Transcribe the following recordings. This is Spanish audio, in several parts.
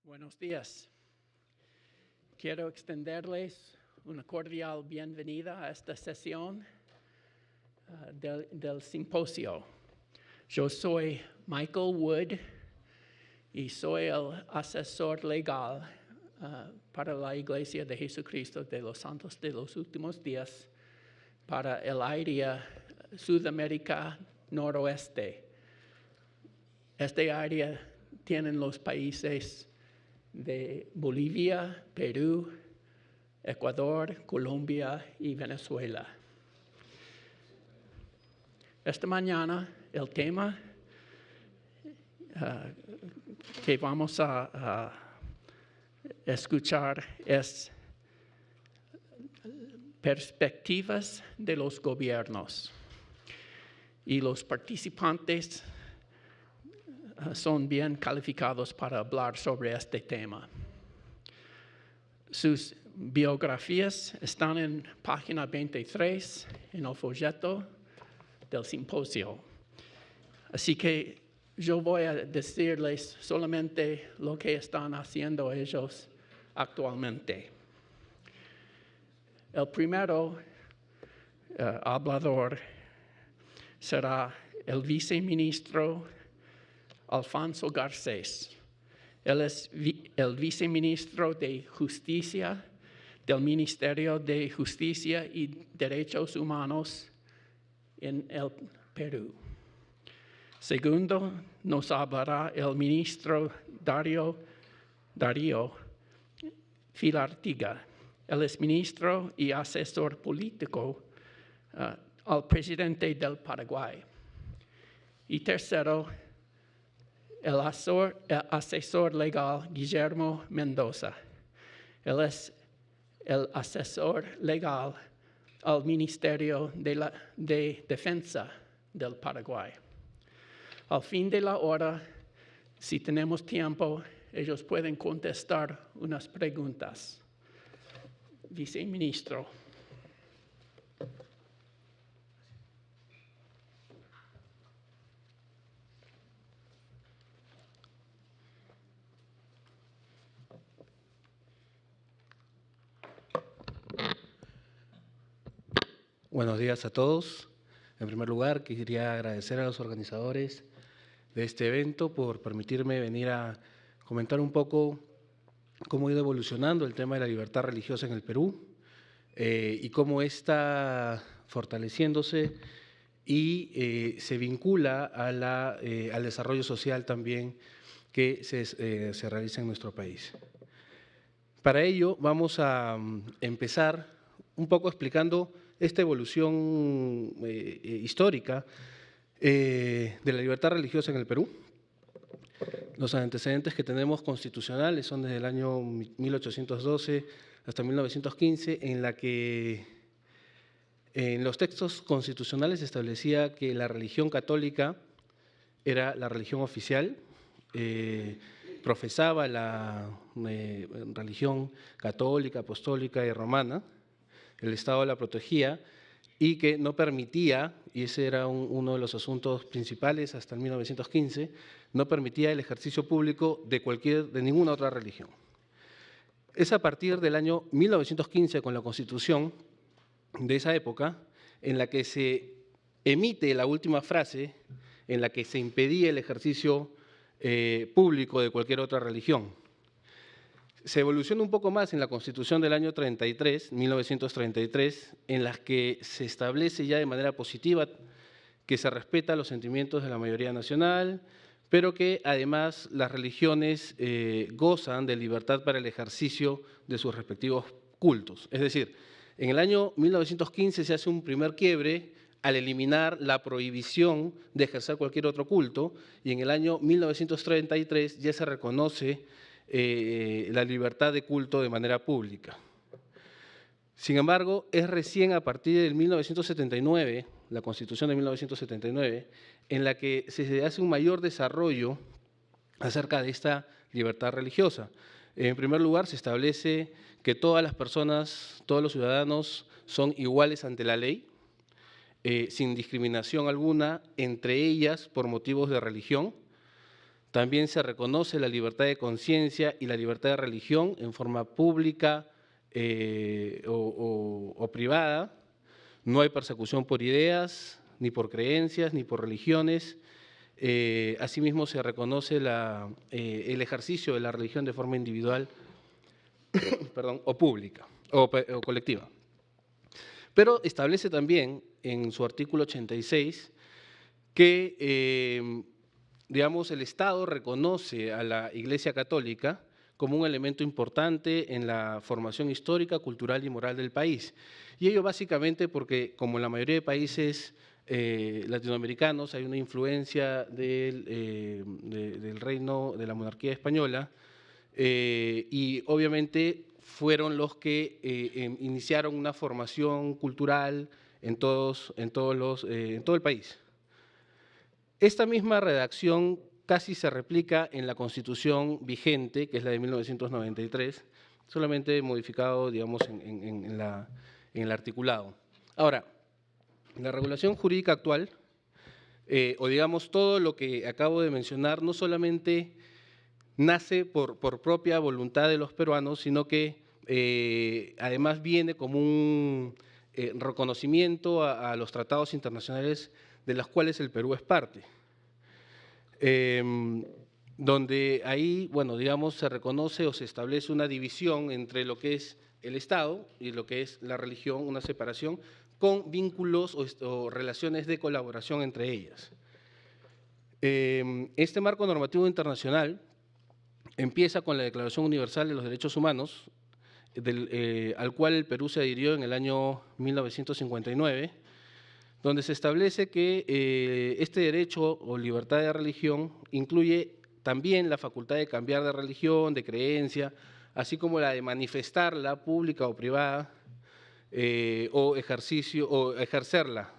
Buenos días. Quiero extenderles una cordial bienvenida a esta sesión del simposio. Yo soy Michael Wood y soy el asesor legal para la Iglesia de Jesucristo de los Santos de los Últimos Días para el área Sudamérica Noroeste. Este área tienen los países de Bolivia, Perú, Ecuador, Colombia y Venezuela. Esta mañana el tema que vamos a escuchar es perspectivas de los gobiernos. Y los participantes son bien calificados para hablar sobre este tema. Sus biografías están en página 23 en el folleto del simposio. Así que yo voy a decirles solamente lo que están haciendo ellos actualmente. El primero hablador será el viceministro Alfonso Garcés. Él es el viceministro de Justicia del Ministerio de Justicia y Derechos Humanos en el Perú. Segundo, nos hablará el ministro Darío Filartiga. Él es ministro y asesor político al presidente del Paraguay. Y tercero, el asesor legal Guillermo Mendoza. Él es el asesor legal al Ministerio de Defensa del Paraguay. Al fin de la hora, si tenemos tiempo, ellos pueden contestar unas preguntas. Viceministro. Buenos días a todos. En primer lugar, quería agradecer a los organizadores de este evento por permitirme venir a comentar un poco cómo ha ido evolucionando el tema de la libertad religiosa en el Perú y cómo está fortaleciéndose y se vincula al desarrollo social también que se realiza en nuestro país. Para ello vamos a empezar un poco explicando esta evolución histórica de la libertad religiosa en el Perú. Los antecedentes que tenemos constitucionales son desde el año 1812 hasta 1915, en la que en los textos constitucionales se establecía que la religión católica era la religión oficial, profesaba la religión católica, apostólica y romana. El Estado la protegía y que no permitía, y ese era uno de los asuntos principales hasta el 1915, no permitía el ejercicio público de ninguna otra religión. Es a partir del año 1915, con la Constitución de esa época, en la que se emite la última frase en la que se impedía el ejercicio público de cualquier otra religión. Se evoluciona un poco más en la Constitución del año 1933, en la que se establece ya de manera positiva que se respeta los sentimientos de la mayoría nacional, pero que además las religiones gozan de libertad para el ejercicio de sus respectivos cultos. Es decir, en el año 1915 se hace un primer quiebre al eliminar la prohibición de ejercer cualquier otro culto, y en el año 1933 ya se reconoce la libertad de culto de manera pública. Sin embargo, es recién a partir del 1979, la Constitución de 1979, en la que se hace un mayor desarrollo acerca de esta libertad religiosa. En primer lugar, se establece que todas las personas, todos los ciudadanos son iguales ante la ley, sin discriminación alguna entre ellas por motivos de religión. También se reconoce la libertad de conciencia y la libertad de religión en forma pública o privada. No hay persecución por ideas, ni por creencias, ni por religiones. Asimismo, se reconoce el ejercicio de la religión de forma individual o pública o colectiva. Pero establece también en su artículo 86 que, digamos, el Estado reconoce a la Iglesia Católica como un elemento importante en la formación histórica, cultural y moral del país. Y ello básicamente porque, como en la mayoría de países latinoamericanos, hay una influencia del reino de la monarquía española y obviamente fueron los que iniciaron una formación cultural en todo el país. Esta misma redacción casi se replica en la Constitución vigente, que es la de 1993, solamente modificado, digamos, en el articulado. Ahora, la regulación jurídica actual, o digamos todo lo que acabo de mencionar, no solamente nace por propia voluntad de los peruanos, sino que además viene como un reconocimiento a los tratados internacionales de los cuales el Perú es parte. Donde ahí, bueno, digamos, se reconoce o se establece una división entre lo que es el Estado y lo que es la religión, una separación, con vínculos o relaciones de colaboración entre ellas. Este marco normativo internacional empieza con la Declaración Universal de los Derechos Humanos, al cual el Perú se adhirió en el año 1959, donde se establece que este derecho o libertad de religión incluye también la facultad de cambiar de religión, de creencia, así como la de manifestarla, pública o privada, o ejercerla.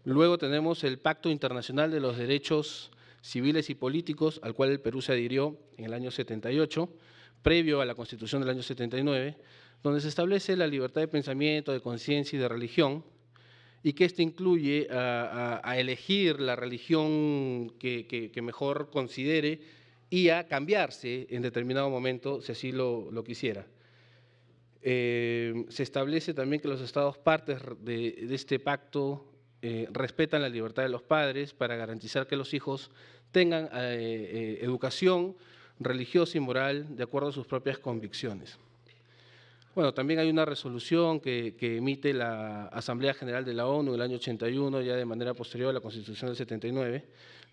Luego tenemos el Pacto Internacional de los Derechos Civiles y Políticos, al cual el Perú se adhirió en el año 78, previo a la Constitución del año 79, donde se establece la libertad de pensamiento, de conciencia y de religión, y que éste incluye a elegir la religión que mejor considere y a cambiarse en determinado momento, si así lo quisiera. Se establece también que los Estados partes de este pacto respetan la libertad de los padres para garantizar que los hijos tengan educación religiosa y moral de acuerdo a sus propias convicciones. Bueno, también hay una resolución que emite la Asamblea General de la ONU en el año 81, ya de manera posterior a la Constitución del 79,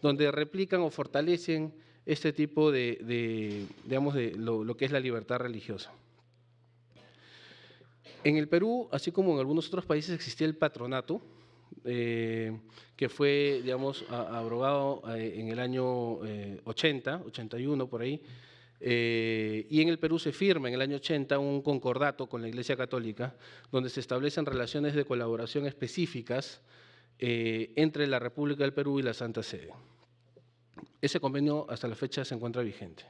donde replican o fortalecen este tipo digamos, de lo que es la libertad religiosa. En el Perú, así como en algunos otros países, existía el patronato, que fue, digamos, abrogado en el año 80, 81 por ahí, y en el Perú se firma en el año 80 un concordato con la Iglesia Católica, donde se establecen relaciones de colaboración específicas entre la República del Perú y la Santa Sede. Ese convenio hasta la fecha se encuentra vigente.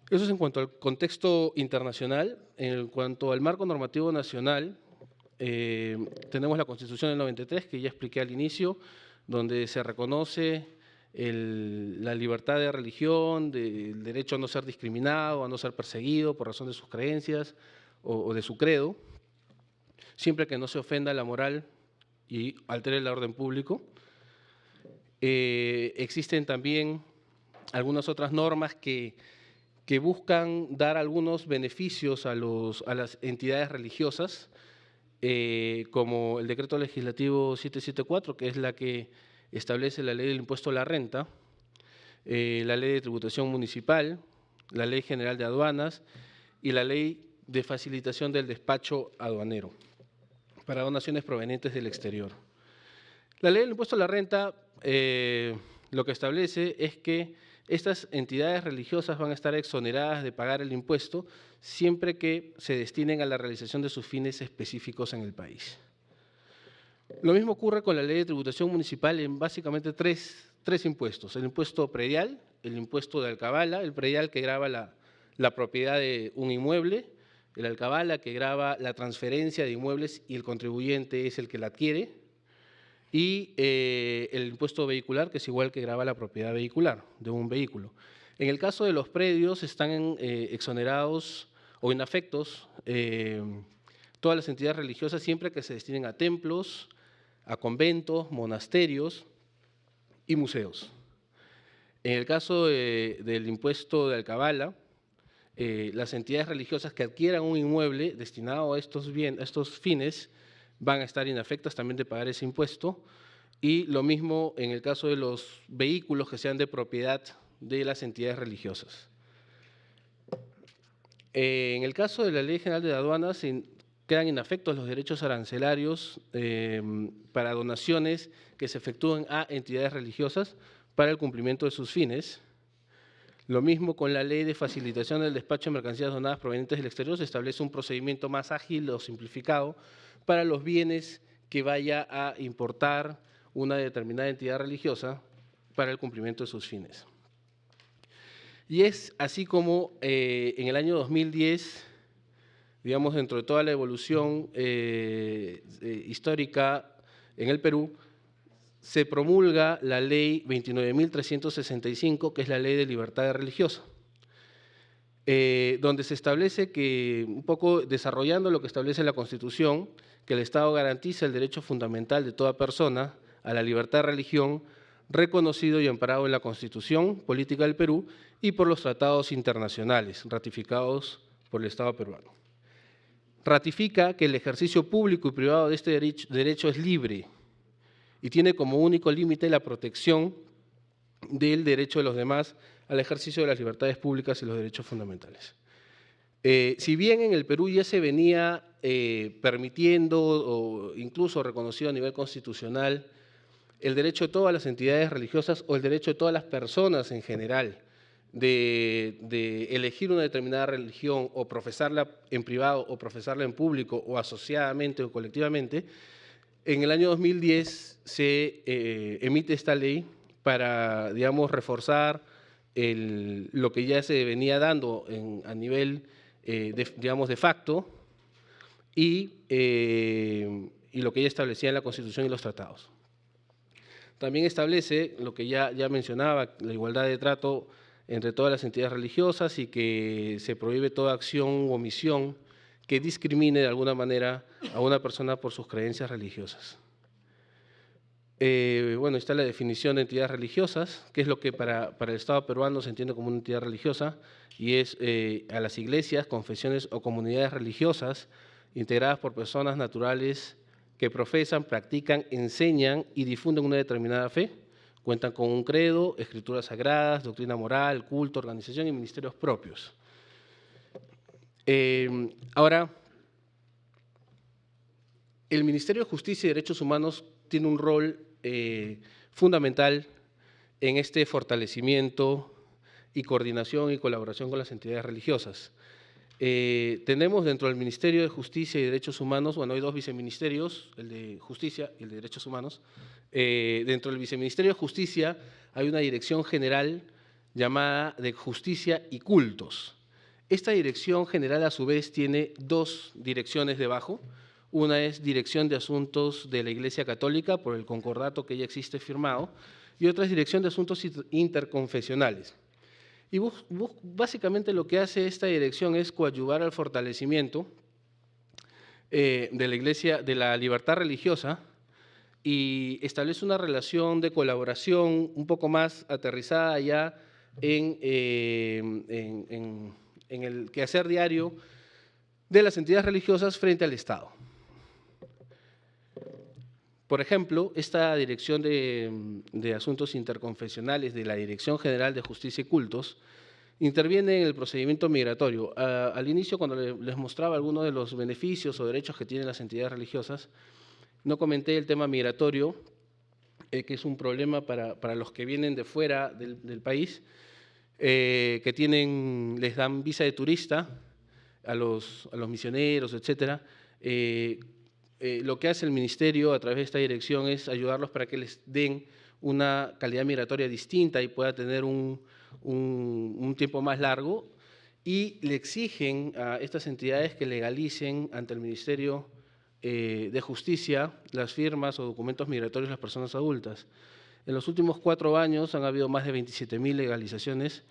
Eso es en cuanto al contexto internacional. En cuanto al marco normativo nacional, tenemos la Constitución del 93, que ya expliqué al inicio, donde se reconoce la libertad de religión, el derecho a no ser discriminado, a no ser perseguido por razón de sus creencias o de su credo, siempre que no se ofenda la moral y altere el orden público. Existen también algunas otras normas que buscan dar algunos beneficios a las entidades religiosas, como el Decreto Legislativo 774, que es la que establece la Ley del Impuesto a la Renta, la Ley de Tributación Municipal, la Ley General de Aduanas y la Ley de Facilitación del Despacho Aduanero para donaciones provenientes del exterior. La Ley del Impuesto a la Renta lo que establece es que estas entidades religiosas van a estar exoneradas de pagar el impuesto siempre que se destinen a la realización de sus fines específicos en el país. Lo mismo ocurre con la Ley de Tributación Municipal en básicamente tres impuestos: el impuesto predial, el impuesto de alcabala, el predial que grava la propiedad de un inmueble, el alcabala que grava la transferencia de inmuebles y el contribuyente es el que la adquiere, y el impuesto vehicular, que es igual que grava la propiedad vehicular de un vehículo. En el caso de los predios, están exonerados o inafectos todas las entidades religiosas siempre que se destinen a templos, a conventos, monasterios y museos. En el caso del impuesto de alcabala, las entidades religiosas que adquieran un inmueble destinado a estos fines van a estar inafectas también de pagar ese impuesto, y lo mismo en el caso de los vehículos que sean de propiedad de las entidades religiosas. En el caso de la Ley General de Aduanas, quedan inafectos los derechos arancelarios para donaciones que se efectúen a entidades religiosas para el cumplimiento de sus fines. Lo mismo con la Ley de Facilitación del Despacho de Mercancías Donadas provenientes del exterior, se establece un procedimiento más ágil o simplificado para los bienes que vaya a importar una determinada entidad religiosa para el cumplimiento de sus fines. Y es así como en el año 2010, digamos, dentro de toda la evolución histórica en el Perú, se promulga la Ley 29.365, que es la Ley de Libertad Religiosa, donde se establece que, un poco desarrollando lo que establece la Constitución, que el Estado garantiza el derecho fundamental de toda persona a la libertad de religión, reconocido y amparado en la Constitución Política del Perú y por los tratados internacionales ratificados por el Estado peruano. Ratifica que el ejercicio público y privado de este derecho es libre y tiene como único límite la protección del derecho de los demás al ejercicio de las libertades públicas y los derechos fundamentales. Si bien en el Perú ya se venía permitiendo o incluso reconocido a nivel constitucional el derecho de todas las entidades religiosas o el derecho de todas las personas en general de elegir una determinada religión o profesarla en privado o profesarla en público o asociadamente o colectivamente, en el año 2010 se emite esta ley para, digamos, reforzar lo que ya se venía dando a nivel, digamos, de facto y lo que ya establecía en la Constitución y los tratados. También establece lo que ya mencionaba, la igualdad de trato entre todas las entidades religiosas y que se prohíbe toda acción u omisión que discrimine de alguna manera a una persona por sus creencias religiosas. Bueno, está la definición de entidades religiosas, que es lo que para el Estado peruano se entiende como una entidad religiosa, y es a las iglesias, confesiones o comunidades religiosas integradas por personas naturales que profesan, practican, enseñan y difunden una determinada fe, cuentan con un credo, escrituras sagradas, doctrina moral, culto, organización y ministerios propios. Ahora, el Ministerio de Justicia y Derechos Humanos tiene un rol fundamental en este fortalecimiento y coordinación y colaboración con las entidades religiosas. Tenemos dentro del Ministerio de Justicia y Derechos Humanos, bueno, hay dos viceministerios, el de Justicia y el de Derechos Humanos. Dentro del Viceministerio de Justicia hay una dirección general llamada de Justicia y Cultos. Esta dirección general, a su vez, tiene dos direcciones debajo. Una es Dirección de Asuntos de la Iglesia Católica, por el concordato que ya existe firmado, y otra es Dirección de Asuntos Interconfesionales. Y básicamente lo que hace esta dirección es coadyuvar al fortalecimiento de la Iglesia, de la libertad religiosa, y establece una relación de colaboración un poco más aterrizada ya en el quehacer diario de las entidades religiosas frente al Estado. Por ejemplo, esta Dirección de Asuntos Interconfesionales de la Dirección General de Justicia y Cultos interviene en el procedimiento migratorio. Al inicio, cuando les mostraba algunos de los beneficios o derechos que tienen las entidades religiosas, no comenté el tema migratorio, que es un problema para los que vienen de fuera del país, que les dan visa de turista a los misioneros, etcétera. Lo que hace el Ministerio a través de esta dirección es ayudarlos para que les den una calidad migratoria distinta y pueda tener un tiempo más largo, y le exigen a estas entidades que legalicen ante el Ministerio de justicia las firmas o documentos migratorios de las personas adultas. En los últimos 4 años han habido más de 27.000 legalizaciones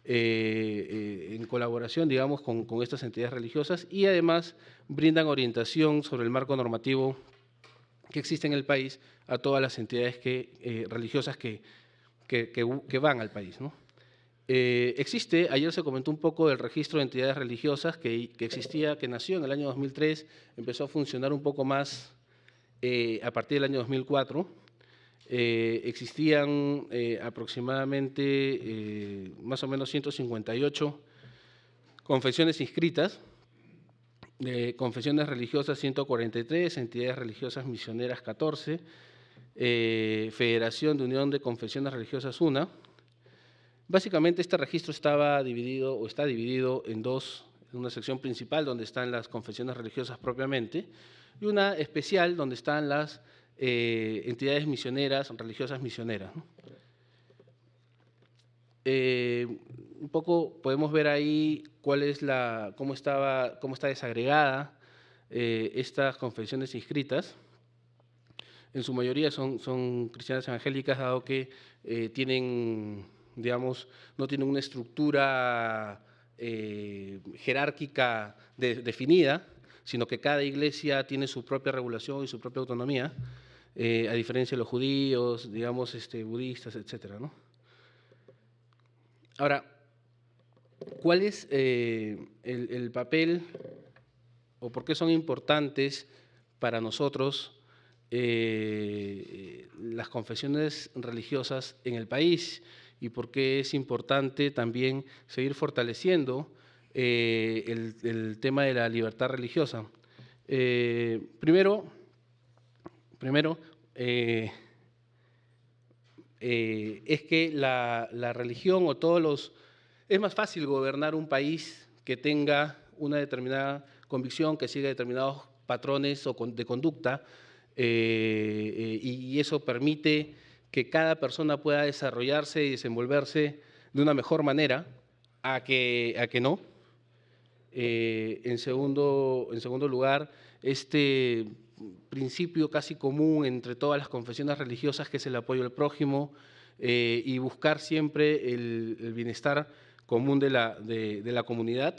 en colaboración, digamos, con estas entidades religiosas, y además brindan orientación sobre el marco normativo que existe en el país a todas las entidades religiosas que van al país, ¿no? Ayer se comentó un poco del registro de entidades religiosas que existía, que nació en el año 2003, empezó a funcionar un poco más a partir del año 2004. Existían aproximadamente más o menos 158 confesiones inscritas, confesiones religiosas 143, entidades religiosas misioneras 14, Federación de Unión de Confesiones Religiosas 1. Básicamente este registro está dividido en dos, en una sección principal donde están las confesiones religiosas propiamente y una especial donde están las entidades misioneras, religiosas misioneras, ¿no? Un poco podemos ver ahí cómo está desagregada estas confesiones inscritas. En su mayoría son cristianas evangélicas, dado que no tienen una estructura jerárquica definida, sino que cada iglesia tiene su propia regulación y su propia autonomía, a diferencia de los judíos, budistas, etcétera, ¿no? Ahora, ¿cuál es el papel o por qué son importantes para nosotros las confesiones religiosas en el país y por qué es importante también seguir fortaleciendo el tema de la libertad religiosa? Primero, es que la religión o es más fácil gobernar un país que tenga una determinada convicción, que siga determinados patrones de conducta, y eso permite que cada persona pueda desarrollarse y desenvolverse de una mejor manera a que no. En segundo lugar, este principio casi común entre todas las confesiones religiosas, que es el apoyo al prójimo y buscar siempre el bienestar común de la comunidad.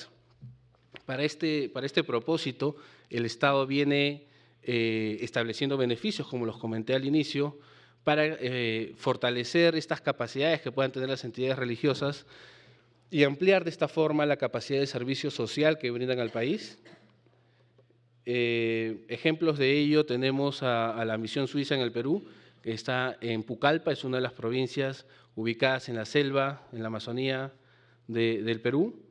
Para este propósito, el Estado viene estableciendo beneficios, como los comenté al inicio, para fortalecer estas capacidades que puedan tener las entidades religiosas y ampliar de esta forma la capacidad de servicio social que brindan al país. Ejemplos de ello tenemos a la Misión Suiza en el Perú, que está en Pucallpa, es una de las provincias ubicadas en la selva, en la Amazonía del Perú.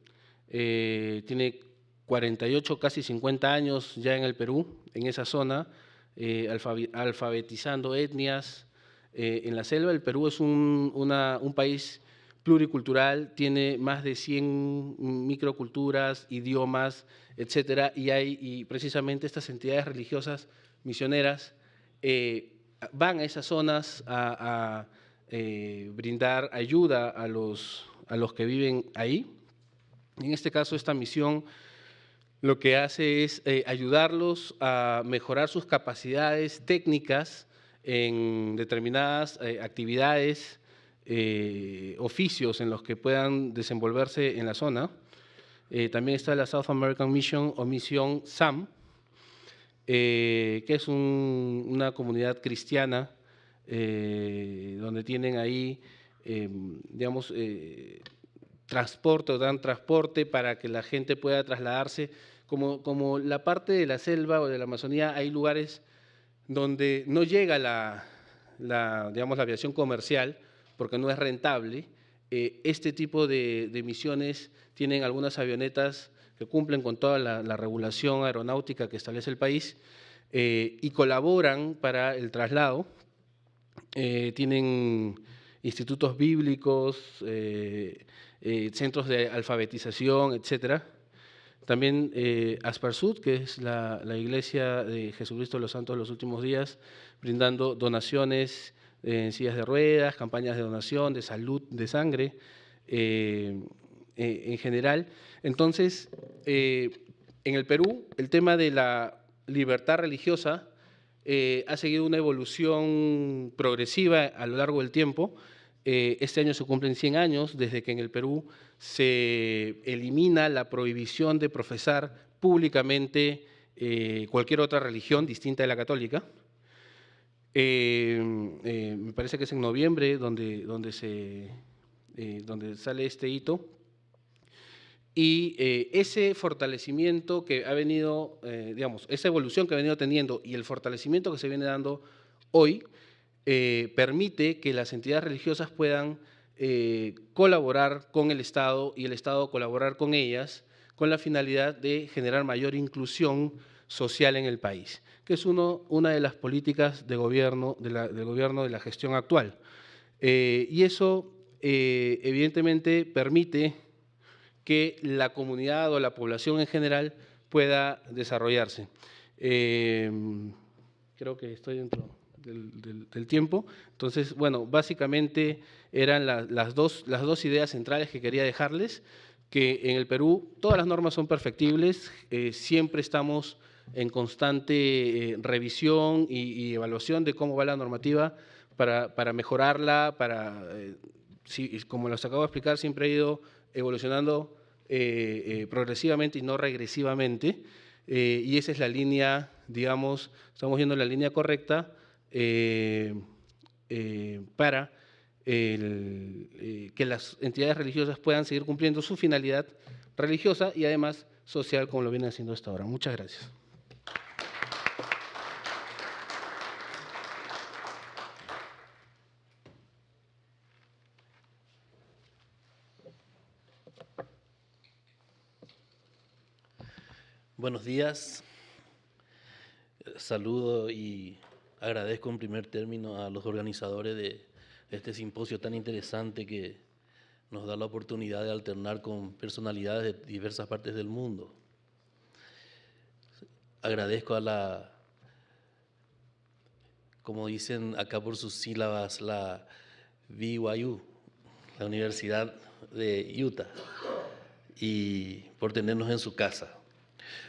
Tiene 48, casi 50 años ya en el Perú, en esa zona, alfabetizando etnias en la selva. El Perú es un país pluricultural, tiene más de 100 microculturas, idiomas, etcétera, y precisamente estas entidades religiosas misioneras van a esas zonas a brindar ayuda a los que viven ahí. En este caso, esta misión lo que hace es ayudarlos a mejorar sus capacidades técnicas en determinadas actividades, oficios en los que puedan desenvolverse en la zona. También está la South American Mission o Misión SAM, que es una comunidad cristiana donde tienen ahí, transporte o dan transporte para que la gente pueda trasladarse. Como la parte de la selva o de la Amazonía, hay lugares donde no llega la aviación comercial porque no es rentable. Este tipo de misiones tienen algunas avionetas que cumplen con toda la regulación aeronáutica que establece el país y colaboran para el traslado. Tienen institutos bíblicos, centros de alfabetización, etcétera. También Asparsud, que es la Iglesia de Jesucristo de los Santos de los Últimos Días, brindando donaciones en sillas de ruedas, campañas de donación, de salud, de sangre, en general. Entonces, en el Perú, el tema de la libertad religiosa ha seguido una evolución progresiva a lo largo del tiempo. Este año se cumplen 100 años desde que en el Perú se elimina la prohibición de profesar públicamente cualquier otra religión distinta de la católica. Me parece que es en noviembre donde sale este hito. Y ese fortalecimiento que ha venido, digamos, esa evolución que ha venido teniendo y el fortalecimiento que se viene dando hoy, permite que las entidades religiosas puedan colaborar con el Estado y el Estado colaborar con ellas con la finalidad de generar mayor inclusión social en el país, que es una de las políticas de gobierno, del gobierno de la gestión actual. Y eso evidentemente permite que la comunidad o la población en general pueda desarrollarse. Creo que estoy dentro del tiempo. Entonces, bueno, básicamente eran las dos ideas centrales que quería dejarles, que en el Perú todas las normas son perfectibles, siempre estamos en constante revisión y evaluación de cómo va la normativa para mejorarla, como les acabo de explicar, siempre ha ido evolucionando progresivamente y no regresivamente, y esa es la línea, digamos, estamos viendo la línea correcta para que las entidades religiosas puedan seguir cumpliendo su finalidad religiosa y además social, como lo vienen haciendo hasta ahora. Muchas gracias. Buenos días. Saludo y agradezco en primer término a los organizadores de este simposio tan interesante que nos da la oportunidad de alternar con personalidades de diversas partes del mundo. Agradezco a como dicen acá por sus sílabas, la BYU, la Universidad de Utah, y por tenernos en su casa.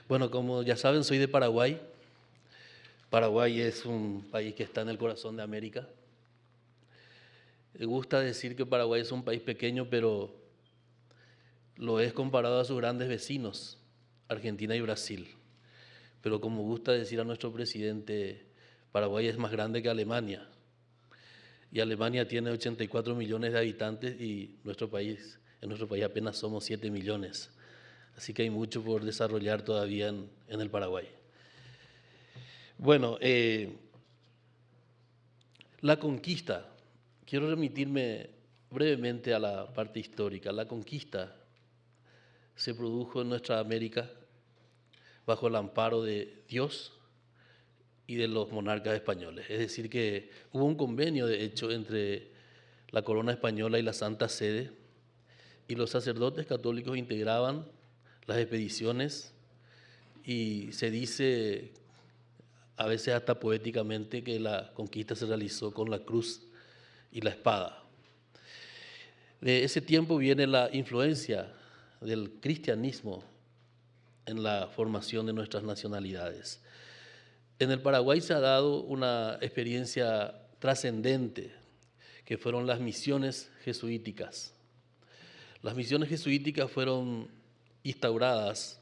Bueno, como ya saben, soy de Paraguay. Paraguay es un país que está en el corazón de América. Me gusta decir que Paraguay es un país pequeño, pero lo es comparado a sus grandes vecinos, Argentina y Brasil. Pero como gusta decir a nuestro presidente, Paraguay es más grande que Alemania. Y Alemania tiene 84 millones de habitantes y en nuestro país apenas somos 7 millones. Así que hay mucho por desarrollar todavía en el Paraguay. Bueno, la conquista. Quiero remitirme brevemente a la parte histórica. La conquista se produjo en nuestra América bajo el amparo de Dios y de los monarcas españoles. Es decir, que hubo un convenio, de hecho, entre la corona española y la Santa Sede, y los sacerdotes católicos integraban las expediciones, y se dice, a veces hasta poéticamente, que la conquista se realizó con la cruz y la espada. De ese tiempo viene la influencia del cristianismo en la formación de nuestras nacionalidades. En el Paraguay se ha dado una experiencia trascendente, que fueron las misiones jesuíticas. Las misiones jesuíticas fueron instauradas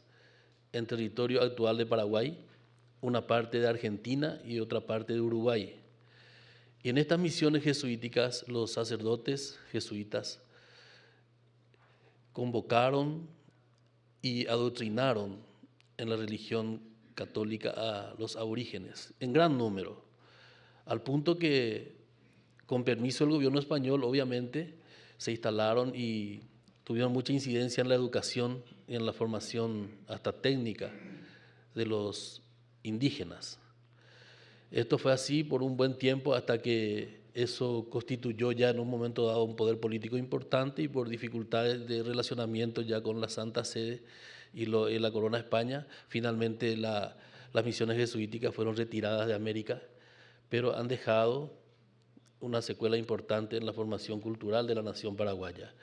en territorio actual de Paraguay, una parte de Argentina y otra parte de Uruguay. Y en estas misiones jesuíticas, los sacerdotes jesuitas convocaron y adoctrinaron en la religión católica a los aborígenes, en gran número, al punto que, con permiso del gobierno español, obviamente, se instalaron y tuvieron mucha incidencia en la educación y en la formación hasta técnica de los indígenas. Esto fue así por un buen tiempo hasta que eso constituyó ya en un momento dado un poder político importante, y por dificultades de relacionamiento ya con la Santa Sede y la Corona de España, finalmente las misiones jesuíticas fueron retiradas de América, pero han dejado una secuela importante en la formación cultural de la nación paraguaya.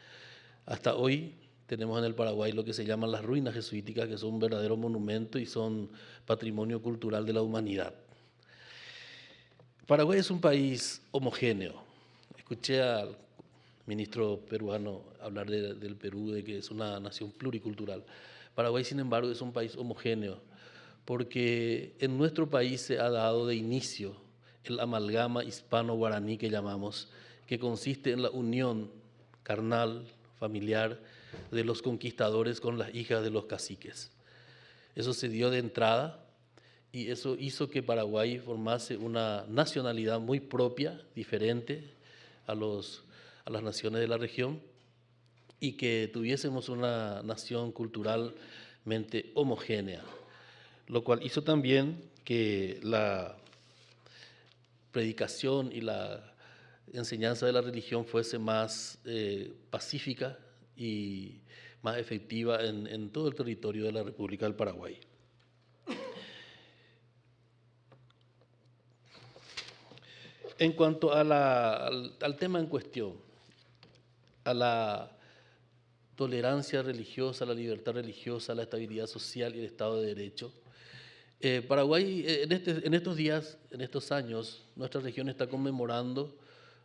Hasta hoy tenemos en el Paraguay lo que se llaman las ruinas jesuíticas, que son un verdadero monumento y son patrimonio cultural de la humanidad. Paraguay es un país homogéneo. Escuché al ministro peruano hablar del Perú, de que es una nación pluricultural. Paraguay, sin embargo, es un país homogéneo, porque en nuestro país se ha dado de inicio el amalgama hispano-guaraní que llamamos, que consiste en la unión carnal, familiar, de los conquistadores con las hijas de los caciques. Eso se dio de entrada y eso hizo que Paraguay formase una nacionalidad muy propia, diferente a las naciones de la región, y que tuviésemos una nación culturalmente homogénea, lo cual hizo también que la predicación y la enseñanza de la religión fuese más pacífica y más efectiva en todo el territorio de la República del Paraguay. En cuanto a al tema en cuestión, a la tolerancia religiosa, a la libertad religiosa, a la estabilidad social y el Estado de Derecho, Paraguay en estos días, en estos años, nuestra región está conmemorando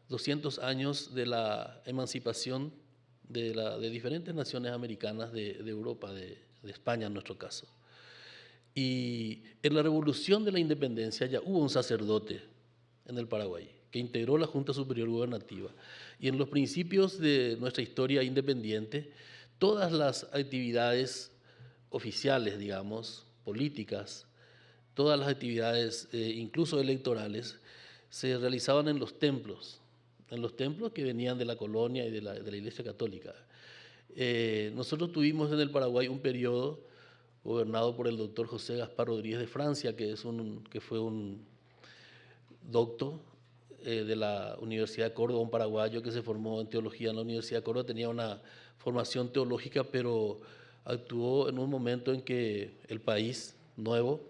200 años de la emancipación de diferentes naciones americanas de Europa, de España en nuestro caso. Y en la revolución de la independencia ya hubo un sacerdote en el Paraguay que integró la Junta Superior Gubernativa. Y en los principios de nuestra historia independiente, todas las actividades oficiales, digamos, políticas, todas las actividades, incluso electorales, se realizaban en los templos que venían de la colonia y de la Iglesia Católica. Nosotros tuvimos en el Paraguay un periodo gobernado por el doctor José Gaspar Rodríguez de Francia, que fue un doctor de la Universidad de Córdoba, un paraguayo que se formó en teología en la Universidad de Córdoba, tenía una formación teológica, pero actuó en un momento en que el país nuevo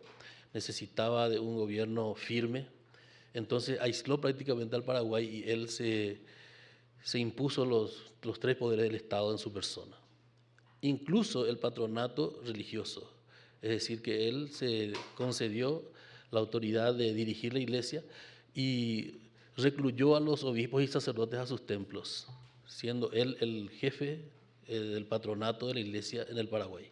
necesitaba de un gobierno firme. Entonces aisló prácticamente al Paraguay y él se impuso los tres poderes del Estado en su persona, incluso el patronato religioso, es decir, que él se concedió la autoridad de dirigir la iglesia y recluyó a los obispos y sacerdotes a sus templos, siendo él el jefe del patronato de la iglesia en el Paraguay.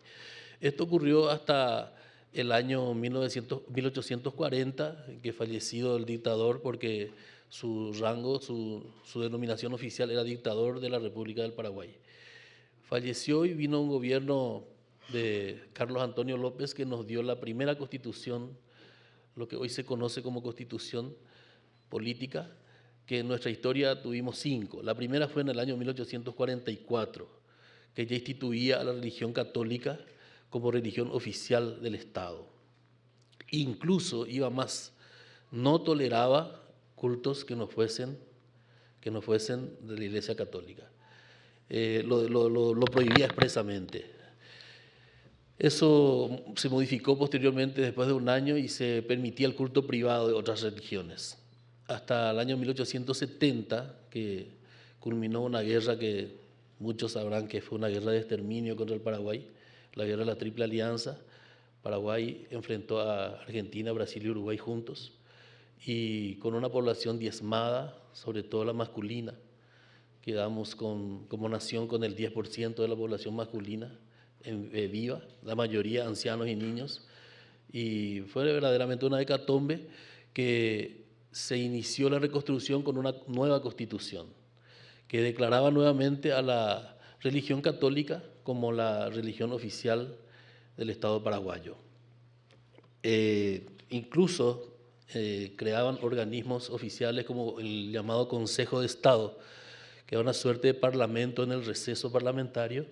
Esto ocurrió hasta el año 1840, que fallecido el dictador, porque su rango, su denominación oficial era dictador de la República del Paraguay. Falleció y vino un gobierno de Carlos Antonio López que nos dio la primera constitución, lo que hoy se conoce como constitución política, que en nuestra historia tuvimos 5. La primera fue en el año 1844, que ya instituía a la religión católica como religión oficial del Estado. Incluso iba más, no toleraba cultos que no fuesen de la Iglesia Católica. Lo prohibía expresamente. Eso se modificó posteriormente después de un año y se permitía el culto privado de otras religiones. Hasta el año 1870, que culminó una guerra que muchos sabrán que fue una guerra de exterminio contra el Paraguay, la guerra de la Triple Alianza. Paraguay enfrentó a Argentina, Brasil y Uruguay juntos, y con una población diezmada, sobre todo la masculina. Quedamos como nación con el 10% de la población masculina viva, la mayoría ancianos y niños, y fue verdaderamente una hecatombe que se inició la reconstrucción con una nueva constitución que declaraba nuevamente a la religión católica como la religión oficial del Estado paraguayo. Incluso creaban organismos oficiales como el llamado Consejo de Estado, que era una suerte de parlamento en el receso parlamentario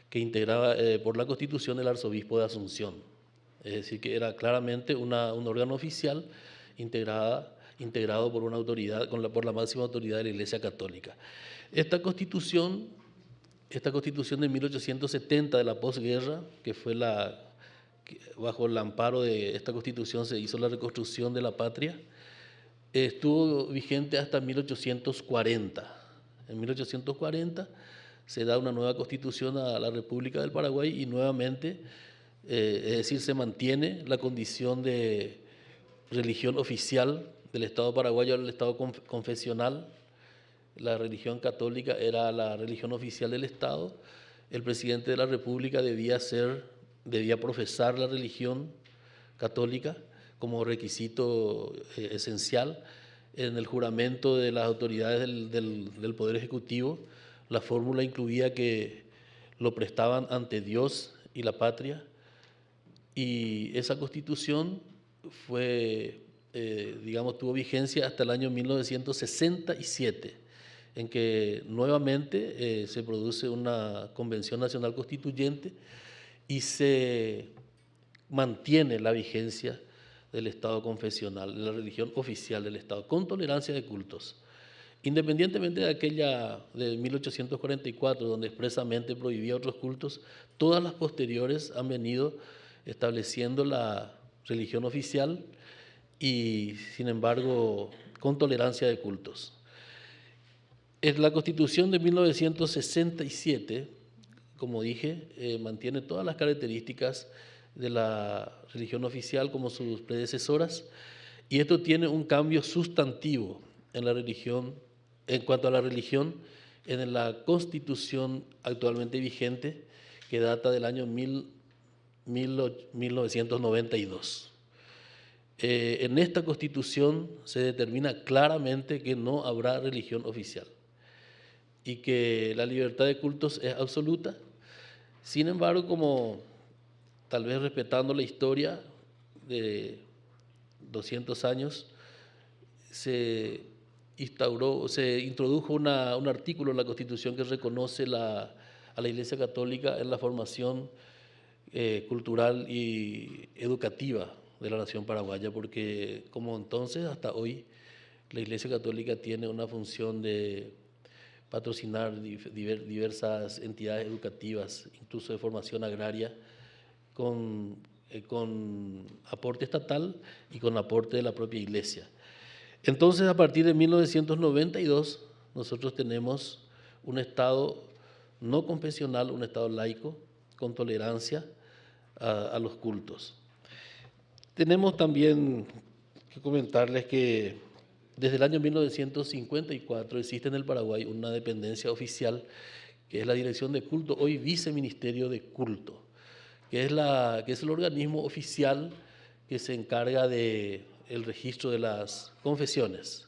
que integraba por la Constitución el arzobispo de Asunción. Es decir, que era claramente un órgano oficial integrado por una autoridad, por la máxima autoridad de la Iglesia Católica. Esta constitución de 1870 de la posguerra, que fue bajo el amparo de esta constitución se hizo la reconstrucción de la patria, estuvo vigente hasta 1840. En 1840 se da una nueva constitución a la República del Paraguay y nuevamente, es decir, se mantiene la condición de religión oficial del Estado paraguayo al Estado confesional. La religión católica era la religión oficial del Estado. El presidente de la República debía profesar la religión católica como requisito esencial. En el juramento de las autoridades del Poder Ejecutivo, la fórmula incluía que lo prestaban ante Dios y la patria, y esa constitución tuvo vigencia hasta el año 1967, en que nuevamente se produce una Convención Nacional Constituyente y se mantiene la vigencia del Estado confesional, de la religión oficial del Estado, con tolerancia de cultos. Independientemente de aquella de 1844, donde expresamente prohibía otros cultos, todas las posteriores han venido estableciendo la religión oficial y, sin embargo, con tolerancia de cultos. En la Constitución de 1967, como dije, mantiene todas las características de la religión oficial como sus predecesoras, y esto tiene un cambio sustantivo en la religión, en cuanto a la religión, en la Constitución actualmente vigente, que data del año 1992. En esta Constitución se determina claramente que no habrá religión oficial y que la libertad de cultos es absoluta. Sin embargo, como tal vez respetando la historia de 200 años, se introdujo un artículo en la Constitución que reconoce a la Iglesia Católica en la formación cultural y educativa de la nación paraguaya, porque como entonces hasta hoy la Iglesia Católica tiene una función de patrocinar diversas entidades educativas, incluso de formación agraria, con aporte estatal y con aporte de la propia Iglesia. Entonces, a partir de 1992, nosotros tenemos un Estado no confesional, un Estado laico, con tolerancia a los cultos. Tenemos también que comentarles que desde el año 1954 existe en el Paraguay una dependencia oficial que es la Dirección de Culto, hoy Viceministerio de Culto, que es el organismo oficial que se encarga del registro de las confesiones.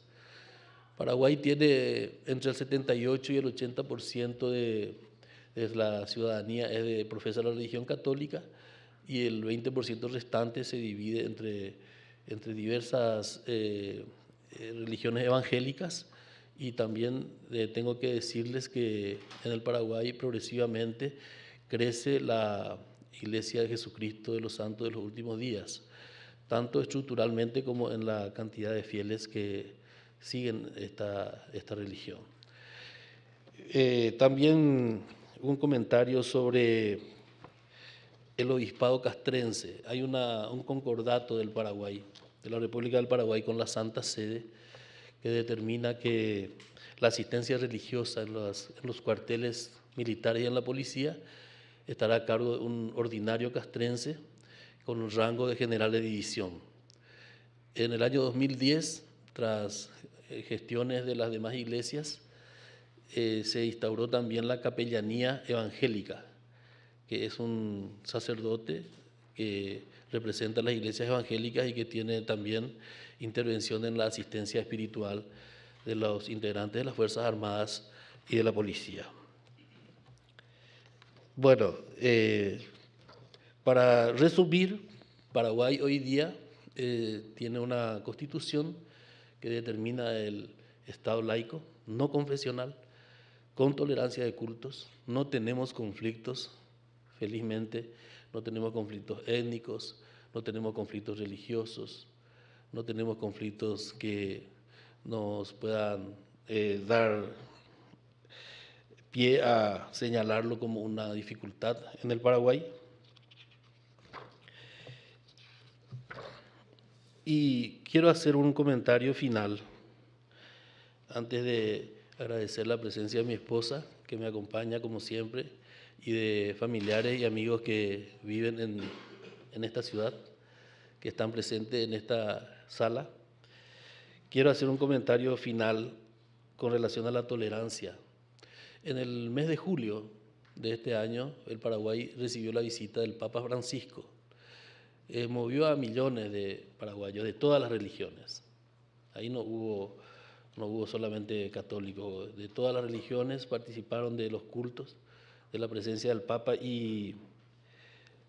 Paraguay tiene entre el 78 y el 80% de la ciudadanía profesa la religión católica, y el 20% restante se divide entre diversas religiones evangélicas. Y también tengo que decirles que en el Paraguay progresivamente crece la Iglesia de Jesucristo de los Santos de los Últimos Días, tanto estructuralmente como en la cantidad de fieles que siguen esta religión. También un comentario sobre el obispado castrense. Hay un concordato del Paraguay, de la República del Paraguay, con la Santa Sede, que determina que la asistencia religiosa en los cuarteles militares y en la policía estará a cargo de un ordinario castrense con un rango de general de división. En el año 2010, tras gestiones de las demás iglesias, se instauró también la capellanía evangélica, que es un sacerdote que representa a las iglesias evangélicas y que tiene también intervención en la asistencia espiritual de los integrantes de las Fuerzas Armadas y de la policía. Bueno, para resumir, Paraguay hoy día tiene una constitución que determina el Estado laico, no confesional, con tolerancia de cultos. No tenemos conflictos, felizmente, no tenemos conflictos étnicos, no tenemos conflictos religiosos, no tenemos conflictos que nos puedan dar pie a señalarlo como una dificultad en el Paraguay. Y quiero hacer un comentario final antes de agradecer la presencia de mi esposa, que me acompaña como siempre, y de familiares y amigos que viven en esta ciudad, que están presentes en esta sala. Quiero hacer un comentario final con relación a la tolerancia. En el mes de julio de este año, el Paraguay recibió la visita del Papa Francisco. Movió a millones de paraguayos de todas las religiones. Ahí no hubo solamente católicos, de todas las religiones participaron de los cultos, de la presencia del Papa, y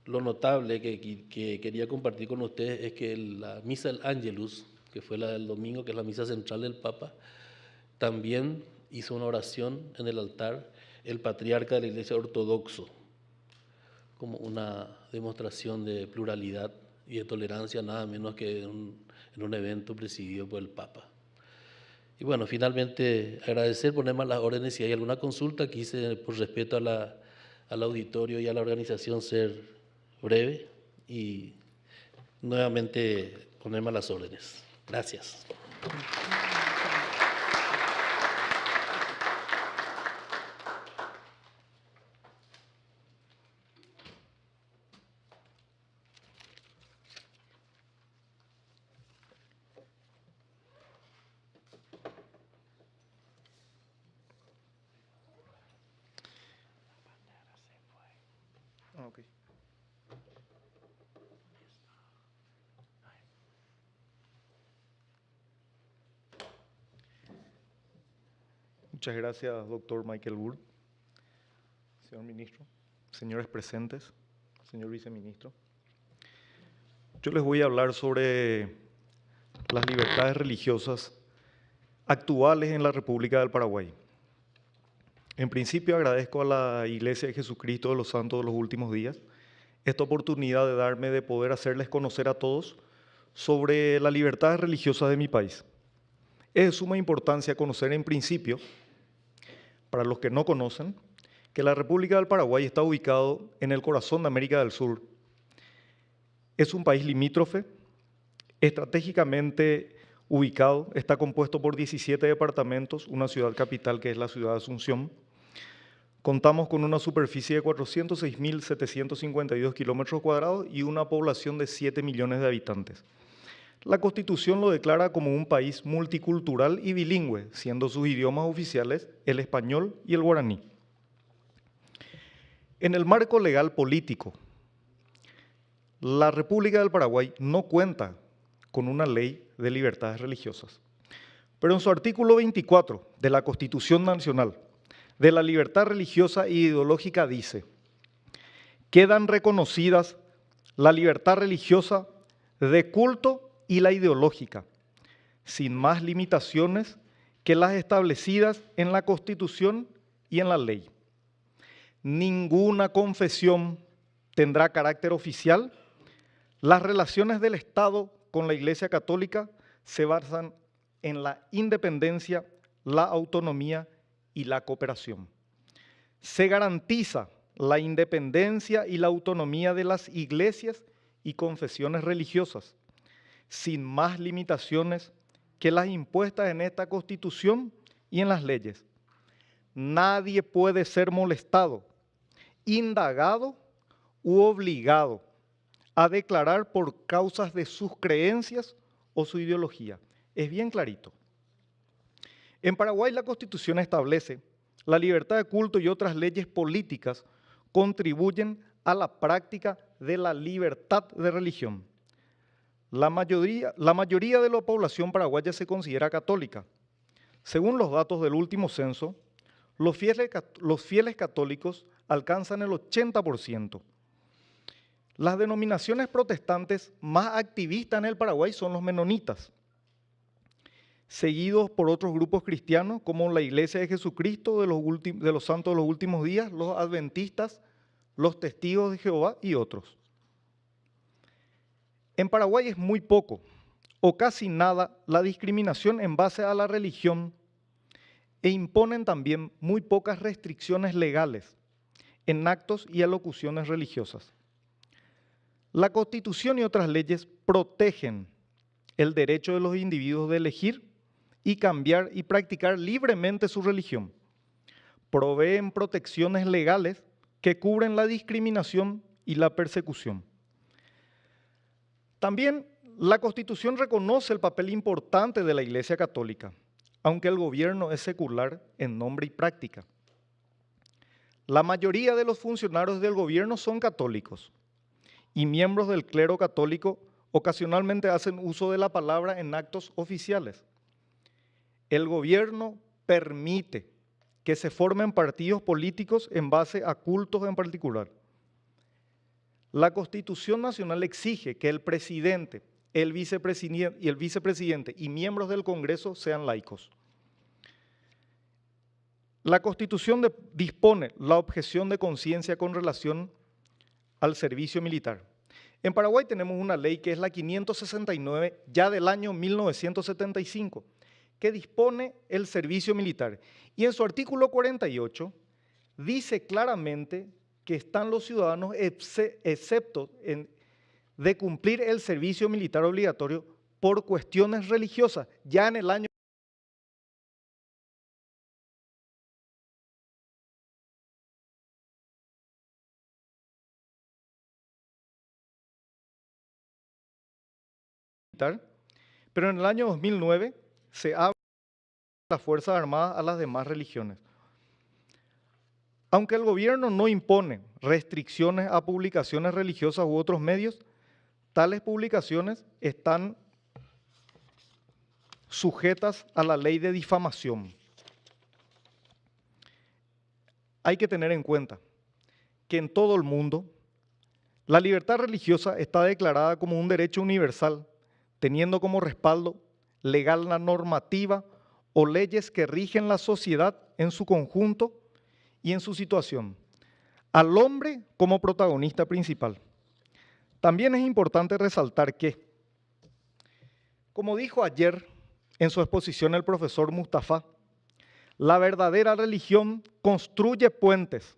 lo notable que quería compartir con ustedes es que la misa del Angelus, que fue la del domingo, que es la misa central del Papa, también hizo una oración en el altar el patriarca de la Iglesia Ortodoxo, como una demostración de pluralidad y de tolerancia, nada menos que en un evento presidido por el Papa. Y bueno, finalmente agradecer, poner más las órdenes. Si hay alguna consulta, quise, por respeto al auditorio y a la organización, ser breve y nuevamente poner más las órdenes. Gracias. Ok. Muchas gracias, doctor Michael Wood. Señor ministro, señores presentes, señor viceministro. Yo les voy a hablar sobre las libertades religiosas actuales en la República del Paraguay. En principio, agradezco a la Iglesia de Jesucristo de los Santos de los Últimos Días esta oportunidad de darme de poder hacerles conocer a todos sobre las libertades religiosas de mi país. Es de suma importancia conocer en principio, para los que no conocen, que la República del Paraguay está ubicado en el corazón de América del Sur. Es un país limítrofe, estratégicamente ubicado, está compuesto por 17 departamentos, una ciudad capital que es la ciudad de Asunción. Contamos con una superficie de 406.752 kilómetros cuadrados y una población de 7 millones de habitantes. La Constitución lo declara como un país multicultural y bilingüe, siendo sus idiomas oficiales el español y el guaraní. En el marco legal político, la República del Paraguay no cuenta con una ley de libertades religiosas, pero en su artículo 24 de la Constitución Nacional de la libertad religiosa e ideológica dice: quedan reconocidas la libertad religiosa de culto y la ideológica, sin más limitaciones que las establecidas en la Constitución y en la ley. Ninguna confesión tendrá carácter oficial. Las relaciones del Estado con la Iglesia Católica se basan en la independencia, la autonomía y la cooperación. Se garantiza la independencia y la autonomía de las iglesias y confesiones religiosas, sin más limitaciones que las impuestas en esta Constitución y en las leyes. Nadie puede ser molestado, indagado u obligado a declarar por causas de sus creencias o su ideología. Es bien clarito. En Paraguay la Constitución establece la libertad de culto y otras leyes políticas contribuyen a la práctica de la libertad de religión. La mayoría de la población paraguaya se considera católica. Según los datos del último censo, los fieles católicos alcanzan el 80%. Las denominaciones protestantes más activistas en el Paraguay son los menonitas, seguidos por otros grupos cristianos como la Iglesia de Jesucristo de los Santos de los Últimos Días, los adventistas, los testigos de Jehová y otros. En Paraguay es muy poco o casi nada la discriminación en base a la religión e imponen también muy pocas restricciones legales en actos y alocuciones religiosas. La Constitución y otras leyes protegen el derecho de los individuos de elegir y cambiar y practicar libremente su religión. Proveen protecciones legales que cubren la discriminación y la persecución. También la Constitución reconoce el papel importante de la Iglesia Católica, aunque el gobierno es secular en nombre y práctica. La mayoría de los funcionarios del gobierno son católicos y miembros del clero católico ocasionalmente hacen uso de la palabra en actos oficiales. El gobierno permite que se formen partidos políticos en base a cultos en particular. La Constitución Nacional exige que el presidente, el vicepresidente y miembros del Congreso sean laicos. La Constitución dispone la objeción de conciencia con relación al servicio militar. En Paraguay tenemos una ley que es la 569, ya del año 1975, que dispone el servicio militar. Y en su artículo 48 dice claramente que están los ciudadanos exceptos de cumplir el servicio militar obligatorio por cuestiones religiosas, ya en el año militar, pero en el año 2009 se abre las Fuerzas Armadas a las demás religiones. Aunque el gobierno no impone restricciones a publicaciones religiosas u otros medios, tales publicaciones están sujetas a la ley de difamación. Hay que tener en cuenta que en todo el mundo la libertad religiosa está declarada como un derecho universal, teniendo como respaldo legal la normativa o leyes que rigen la sociedad en su conjunto y en su situación, al hombre como protagonista principal. También es importante resaltar que, como dijo ayer en su exposición el profesor Mustafa, la verdadera religión construye puentes,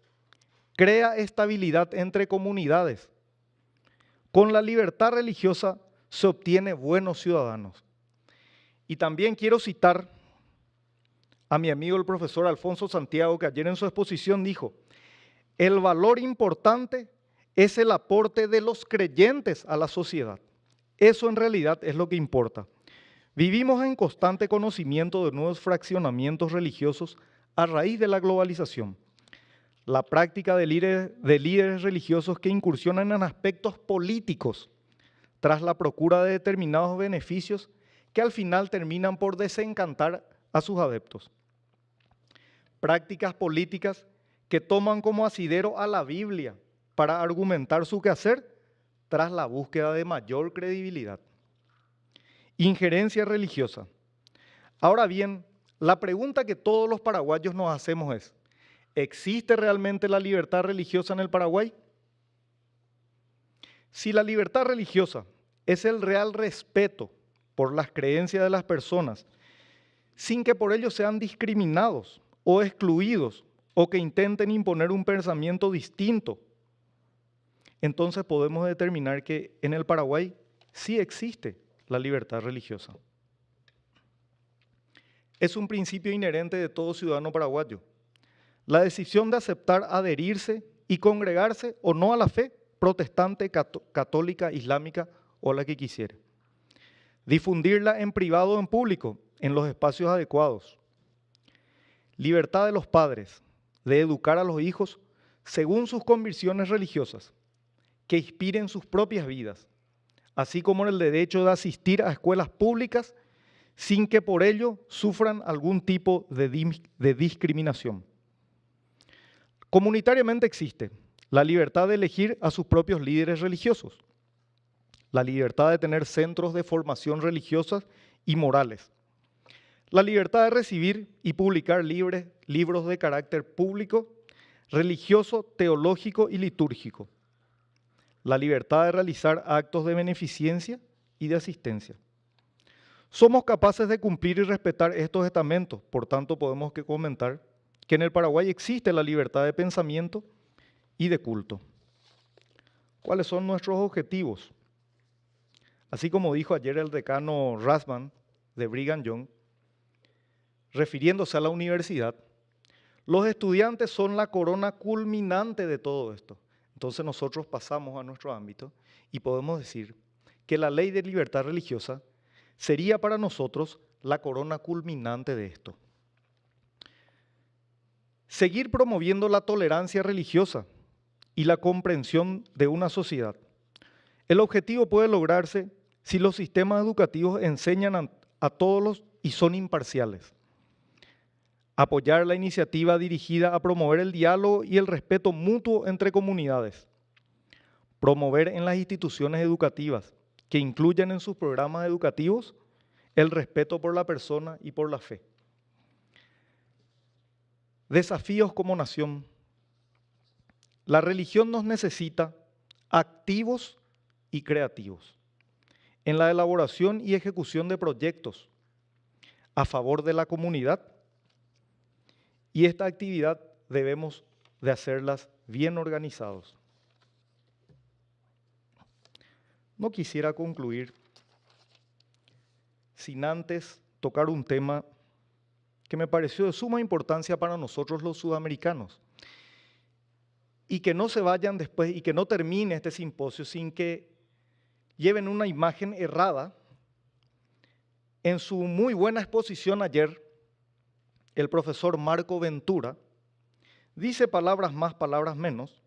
crea estabilidad entre comunidades. Con la libertad religiosa se obtiene buenos ciudadanos. Y también quiero citar a mi amigo el profesor Alfonso Santiago, que ayer en su exposición dijo: el valor importante es el aporte de los creyentes a la sociedad. Eso en realidad es lo que importa. Vivimos en constante conocimiento de nuevos fraccionamientos religiosos a raíz de la globalización. La práctica de líderes religiosos que incursionan en aspectos políticos tras la procura de determinados beneficios que al final terminan por desencantar a sus adeptos. Prácticas políticas que toman como asidero a la Biblia para argumentar su quehacer tras la búsqueda de mayor credibilidad. Injerencia religiosa. Ahora bien, la pregunta que todos los paraguayos nos hacemos es: ¿existe realmente la libertad religiosa en el Paraguay? Si la libertad religiosa es el real respeto por las creencias de las personas, sin que por ello sean discriminados o excluidos o que intenten imponer un pensamiento distinto, entonces podemos determinar que en el Paraguay sí existe la libertad religiosa. Es un principio inherente de todo ciudadano paraguayo. La decisión de aceptar adherirse y congregarse o no a la fe protestante, católica, islámica o la que quisiera. Difundirla en privado o en público, en los espacios adecuados. Libertad de los padres de educar a los hijos según sus convicciones religiosas, que inspiren sus propias vidas, así como el derecho de asistir a escuelas públicas sin que por ello sufran algún tipo de discriminación. Comunitariamente existe la libertad de elegir a sus propios líderes religiosos, la libertad de tener centros de formación religiosas y morales, la libertad de recibir y publicar libros de carácter público, religioso, teológico y litúrgico, la libertad de realizar actos de beneficencia y de asistencia. Somos capaces de cumplir y respetar estos estamentos, por tanto podemos comentar que en el Paraguay existe la libertad de pensamiento y de culto. ¿Cuáles son nuestros objetivos? Así como dijo ayer el decano Rasman de Brigham Young, refiriéndose a la universidad, los estudiantes son la corona culminante de todo esto. Entonces nosotros pasamos a nuestro ámbito y podemos decir que la ley de libertad religiosa sería para nosotros la corona culminante de esto. Seguir promoviendo la tolerancia religiosa y la comprensión de una sociedad. El objetivo puede lograrse si los sistemas educativos enseñan a todos y son imparciales. Apoyar la iniciativa dirigida a promover el diálogo y el respeto mutuo entre comunidades. Promover en las instituciones educativas que incluyan en sus programas educativos el respeto por la persona y por la fe. Desafíos como nación. La religión nos necesita activos y creativos en la elaboración y ejecución de proyectos a favor de la comunidad, y esta actividad debemos de hacerlas bien organizados. No quisiera concluir sin antes tocar un tema que me pareció de suma importancia para nosotros los sudamericanos, y que no se vayan después y que no termine este simposio sin que lleven una imagen errada. En su muy buena exposición ayer, el profesor Marco Ventura dice palabras más, palabras menos.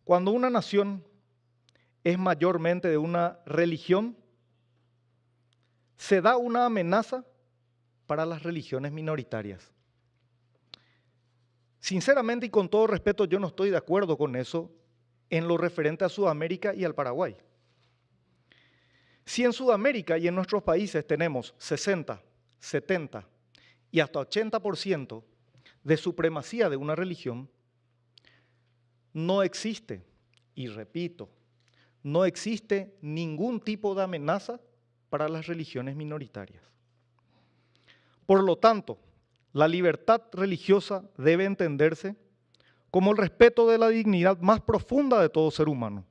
Cuando una nación es mayormente de una religión, se da una amenaza para las religiones minoritarias. Sinceramente y con todo respeto, yo no estoy de acuerdo con eso en lo referente a Sudamérica y al Paraguay. Si en Sudamérica y en nuestros países tenemos 60, 70 y hasta 80% de supremacía de una religión, no existe, y repito, no existe ningún tipo de amenaza para las religiones minoritarias. Por lo tanto, la libertad religiosa debe entenderse como el respeto de la dignidad más profunda de todo ser humano,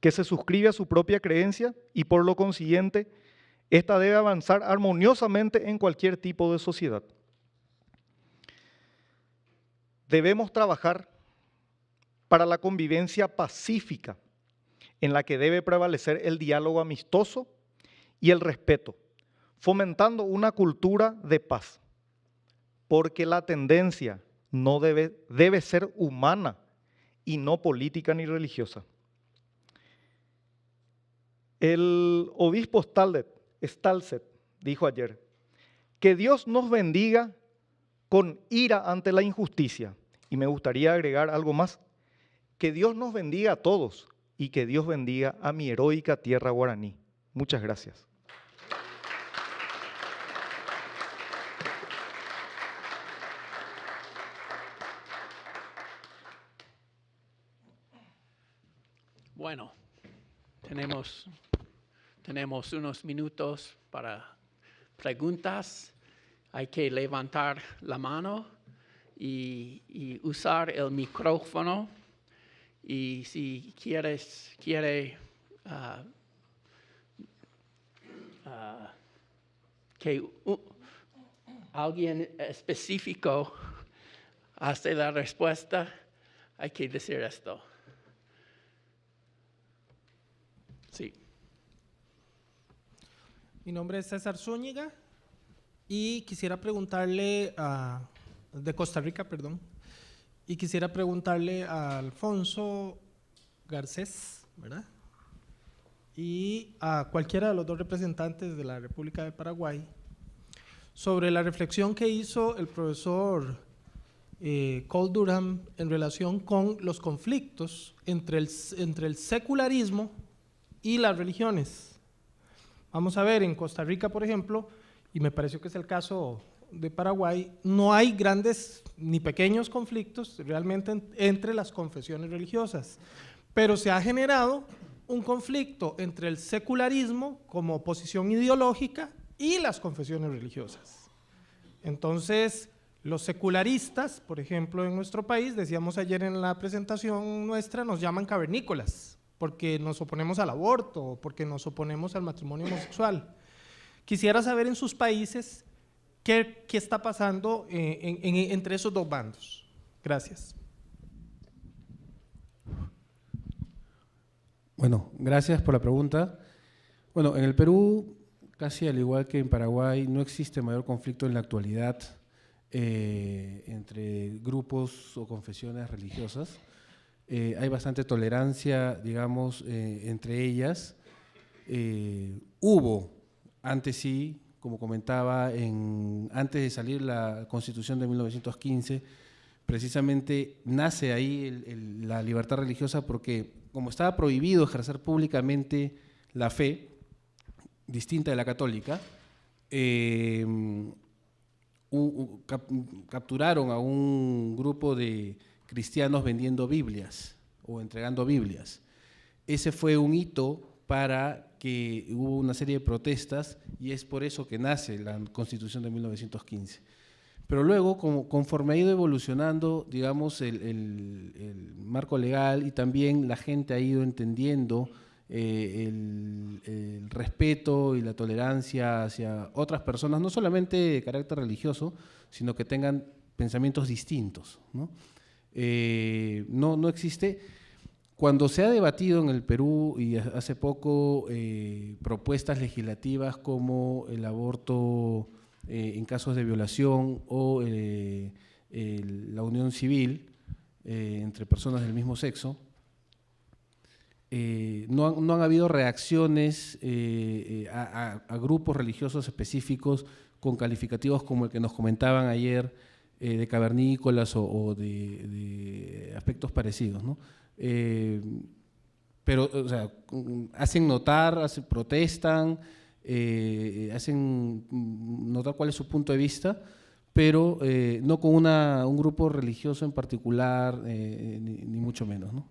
que se suscribe a su propia creencia y por lo consiguiente, esta debe avanzar armoniosamente en cualquier tipo de sociedad. Debemos trabajar para la convivencia pacífica, en la que debe prevalecer el diálogo amistoso y el respeto, fomentando una cultura de paz, porque la tendencia no debe ser humana y no política ni religiosa. El obispo Stalset dijo ayer, que Dios nos bendiga con ira ante la injusticia. Y me gustaría agregar algo más, que Dios nos bendiga a todos y que Dios bendiga a mi heroica tierra guaraní. Muchas gracias. Bueno, tenemos unos minutos para preguntas. Hay que levantar la mano y usar el micrófono. Y si quiere que alguien específico hace la respuesta, hay que decir esto. Sí. Mi nombre es César Zúñiga y quisiera preguntarle de Costa Rica, perdón, y quisiera preguntarle a Alfonso Garcés, ¿verdad? Y a cualquiera de los dos representantes de la República de Paraguay sobre la reflexión que hizo el profesor Cole Durham en relación con los conflictos entre el secularismo y las religiones. Vamos a ver, en Costa Rica, por ejemplo, y me pareció que es el caso de Paraguay, no hay grandes ni pequeños conflictos realmente entre las confesiones religiosas, pero se ha generado un conflicto entre el secularismo como posición ideológica y las confesiones religiosas. Entonces, los secularistas, por ejemplo, en nuestro país, decíamos ayer en la presentación nuestra, nos llaman cavernícolas, porque nos oponemos al aborto, porque nos oponemos al matrimonio homosexual. Quisiera saber en sus países ¿qué está pasando entre esos dos bandos? Gracias. Bueno, gracias por la pregunta. Bueno, en el Perú, casi al igual que en Paraguay, no existe mayor conflicto en la actualidad entre grupos o confesiones religiosas. Hay bastante tolerancia, digamos, entre ellas. Hubo, antes sí, como comentaba, antes de salir la Constitución de 1915, precisamente nace ahí la libertad religiosa porque como estaba prohibido ejercer públicamente la fe distinta de la católica, capturaron a un grupo de cristianos vendiendo Biblias o entregando Biblias. Ese fue un hito para que hubo una serie de protestas y es por eso que nace la Constitución de 1915. Pero luego, conforme ha ido evolucionando, digamos, el marco legal y también la gente ha ido entendiendo el respeto y la tolerancia hacia otras personas, no solamente de carácter religioso, sino que tengan pensamientos distintos, ¿no? No existe. Cuando se ha debatido en el Perú y hace poco propuestas legislativas como el aborto en casos de violación o la unión civil entre personas del mismo sexo, no han habido reacciones a grupos religiosos específicos con calificativos como el que nos comentaban ayer de cavernícolas o de aspectos parecidos, ¿no? Pero, o sea, hacen notar, protestan, hacen notar cuál es su punto de vista, pero no con un grupo religioso en particular, ni mucho menos, ¿no?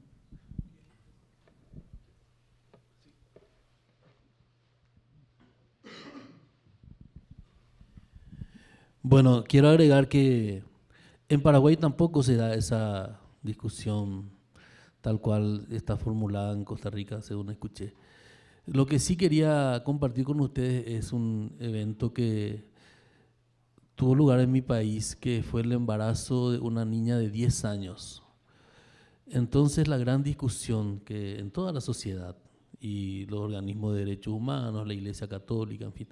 Bueno, quiero agregar que en Paraguay tampoco se da esa discusión tal cual está formulada en Costa Rica, según escuché. Lo que sí quería compartir con ustedes es un evento que tuvo lugar en mi país, que fue el embarazo de una niña de 10 años. Entonces, la gran discusión que en toda la sociedad y los organismos de derechos humanos, la Iglesia Católica, en fin,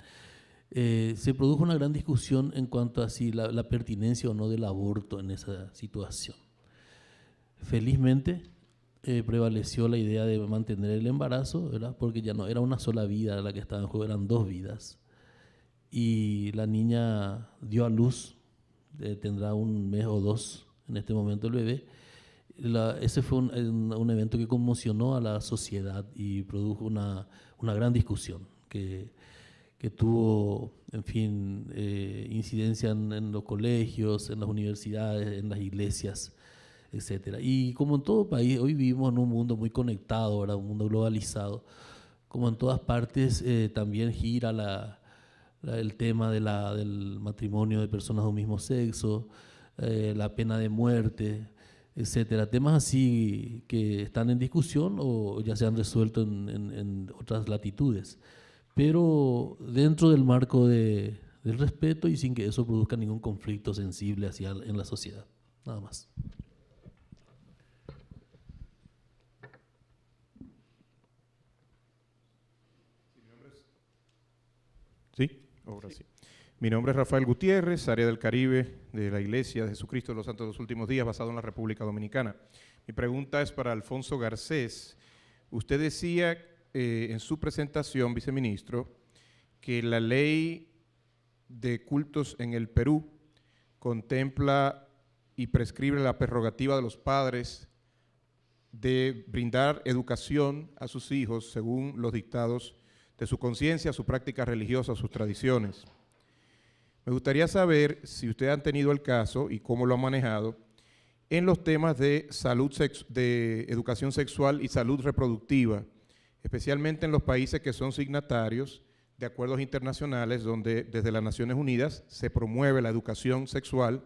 se produjo una gran discusión en cuanto a si la pertinencia o no del aborto en esa situación. Felizmente, prevaleció la idea de mantener el embarazo, ¿verdad? Porque ya no era una sola vida la que estaba en juego, eran 2 vidas. Y la niña dio a luz, tendrá 1 mes o 2 en este momento el bebé. Ese fue un evento que conmocionó a la sociedad y produjo una gran discusión que tuvo, en fin, incidencia en los colegios, en las universidades, en las iglesias, etcétera. Y como en todo país, hoy vivimos en un mundo muy conectado, ¿verdad? Un mundo globalizado. Como en todas partes, también gira el tema del matrimonio de personas de un mismo sexo, la pena de muerte, etcétera. Temas así que están en discusión o ya se han resuelto en otras latitudes. Pero dentro del marco del respeto y sin que eso produzca ningún conflicto sensible en la sociedad. Nada más. Sí, ahora sí. Mi nombre es Rafael Gutiérrez, área del Caribe de la Iglesia de Jesucristo de los Santos de los Últimos Días, basado en la República Dominicana. Mi pregunta es para Alfonso Garcés. Usted decía en su presentación, viceministro, que la ley de cultos en el Perú contempla y prescribe la prerrogativa de los padres de brindar educación a sus hijos según los dictados de su conciencia, su práctica religiosa, sus tradiciones. Me gustaría saber si ustedes han tenido el caso y cómo lo han manejado en los temas de de educación sexual y salud reproductiva, especialmente en los países que son signatarios de acuerdos internacionales donde desde las Naciones Unidas se promueve la educación sexual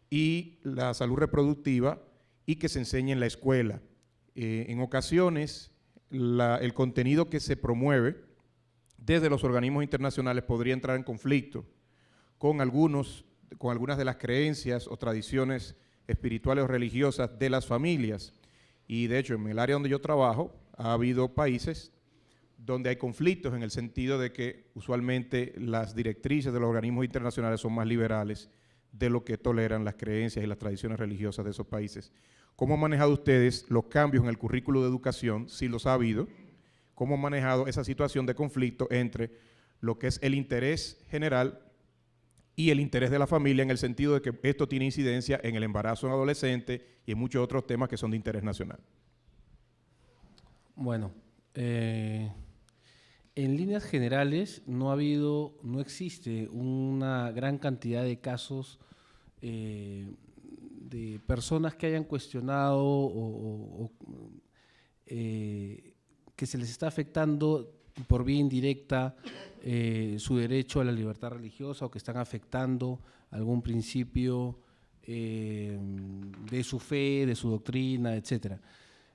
y la salud reproductiva y que se enseñe en la escuela. En ocasiones, el contenido que se promueve desde los organismos internacionales podría entrar en conflicto con algunas de las creencias o tradiciones espirituales o religiosas de las familias. Y de hecho, en el área donde yo trabajo, ha habido países donde hay conflictos en el sentido de que usualmente las directrices de los organismos internacionales son más liberales de lo que toleran las creencias y las tradiciones religiosas de esos países. ¿Cómo han manejado ustedes los cambios en el currículo de educación, si los ha habido? ¿Cómo han manejado esa situación de conflicto entre lo que es el interés general y el interés de la familia, en el sentido de que esto tiene incidencia en el embarazo en adolescente y en muchos otros temas que son de interés nacional? Bueno, en líneas generales no existe una gran cantidad de casos de personas que hayan cuestionado que se les está afectando por vía indirecta su derecho a la libertad religiosa, o que están afectando algún principio de su fe, de su doctrina, etcétera.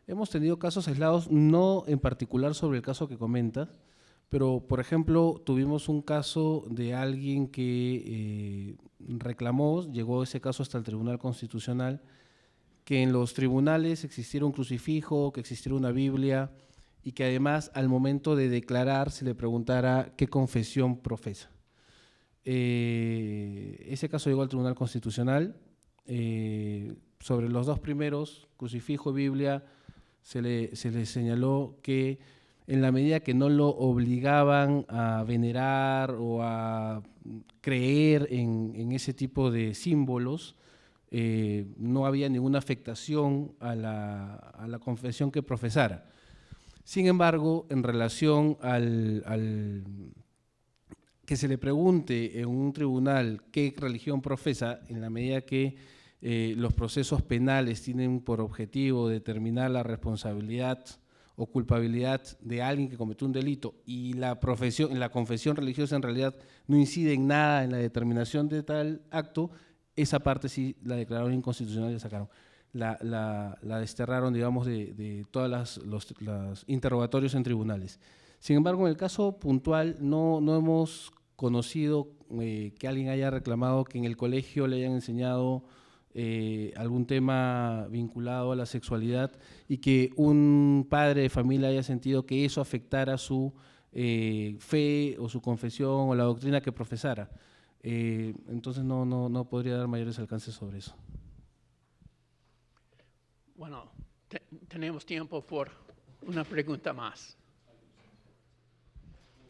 Hemos tenido casos aislados, no en particular sobre el caso que comentas, pero, por ejemplo, tuvimos un caso de alguien que reclamó, llegó ese caso hasta el Tribunal Constitucional, que en los tribunales existiera un crucifijo, que existiera una Biblia, y que además al momento de declarar se le preguntara qué confesión profesa. Ese caso llegó al Tribunal Constitucional. Sobre los dos primeros, crucifijo y Biblia, se le señaló que en la medida que no lo obligaban a venerar o a creer en ese tipo de símbolos, no había ninguna afectación a la confesión que profesara. Sin embargo, en relación al que se le pregunte en un tribunal qué religión profesa, en la medida que los procesos penales tienen por objetivo determinar la responsabilidad o culpabilidad de alguien que cometió un delito, y la confesión religiosa en realidad no incide en nada en la determinación de tal acto, esa parte sí la declararon inconstitucional y la sacaron. La desterraron, digamos, de todas los interrogatorios en tribunales. Sin embargo, en el caso puntual no hemos conocido que alguien haya reclamado que en el colegio le hayan enseñado algún tema vinculado a la sexualidad y que un padre de familia haya sentido que eso afectara su fe o su confesión o la doctrina que profesara. Entonces no podría dar mayores alcances sobre eso. Bueno, tenemos tiempo por una pregunta más.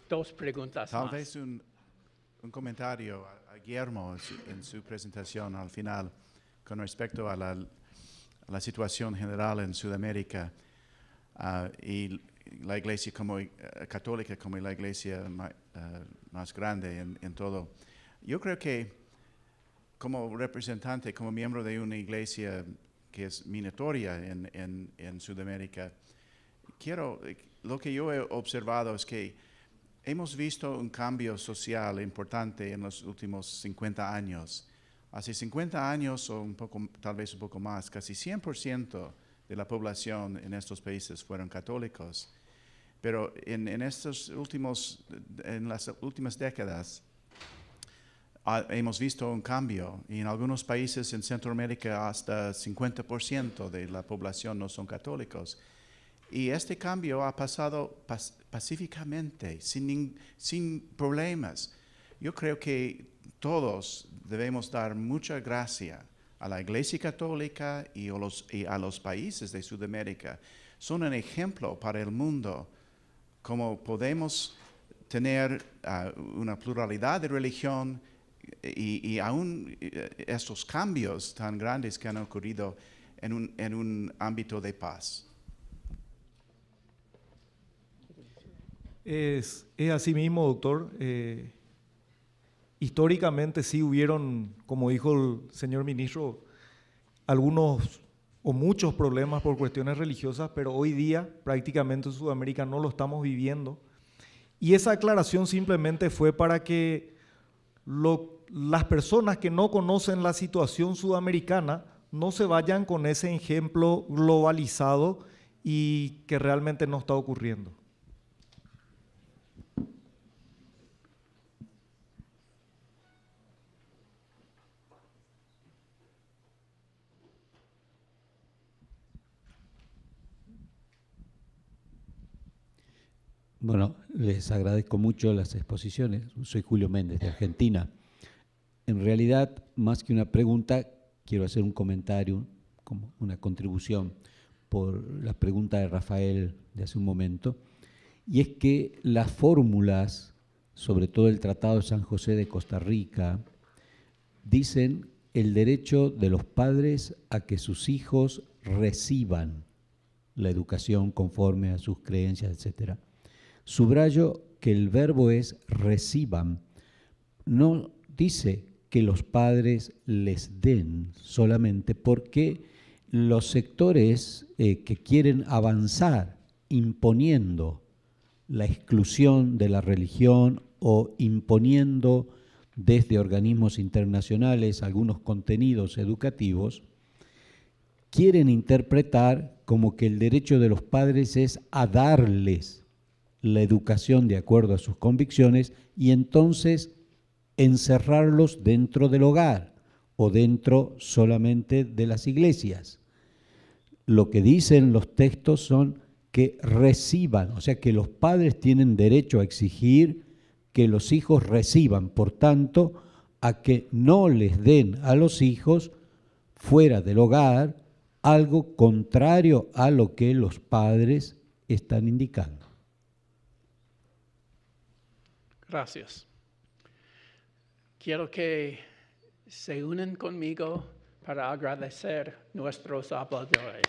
Dos preguntas Tal más. vez un comentario a Guillermo en su presentación al final con respecto a la situación general en Sudamérica y la iglesia católica como la iglesia más grande en todo. Yo creo que como representante, como miembro de una iglesia que es minoritaria en Sudamérica, lo que yo he observado es que hemos visto un cambio social importante en los últimos 50 años. Hace 50 años, o tal vez un poco más, casi 100% de la población en estos países fueron católicos. Pero en las últimas décadas hemos visto un cambio, y en algunos países en Centroamérica hasta 50% de la población no son católicos. Y este cambio ha pasado pacíficamente, sin problemas. Yo creo que todos debemos dar mucha gracia a la Iglesia Católica y a los países de Sudamérica. Son un ejemplo para el mundo, cómo podemos tener una pluralidad de religión y aún estos cambios tan grandes que han ocurrido en un ámbito de paz. Es así mismo, doctor. Históricamente sí hubieron, como dijo el señor ministro, algunos o muchos problemas por cuestiones religiosas, pero hoy día prácticamente en Sudamérica no lo estamos viviendo. Y esa aclaración simplemente fue para que las personas que no conocen la situación sudamericana no se vayan con ese ejemplo globalizado y que realmente no está ocurriendo. Bueno, les agradezco mucho las exposiciones. Soy Julio Méndez, de Argentina. En realidad, más que una pregunta, quiero hacer un comentario, como una contribución por la pregunta de Rafael de hace un momento, y es que las fórmulas, sobre todo el Tratado de San José de Costa Rica, dicen el derecho de los padres a que sus hijos reciban la educación conforme a sus creencias, etc. Subrayo que el verbo es reciban, no dice que los padres les den solamente, porque los sectores que quieren avanzar imponiendo la exclusión de la religión o imponiendo desde organismos internacionales algunos contenidos educativos, quieren interpretar como que el derecho de los padres es a darles la educación de acuerdo a sus convicciones y entonces encerrarlos dentro del hogar o dentro solamente de las iglesias. Lo que dicen los textos son que reciban, o sea que los padres tienen derecho a exigir que los hijos reciban, por tanto, a que no les den a los hijos fuera del hogar algo contrario a lo que los padres están indicando. Gracias. Quiero que se unan conmigo para agradecer a nuestros habladores.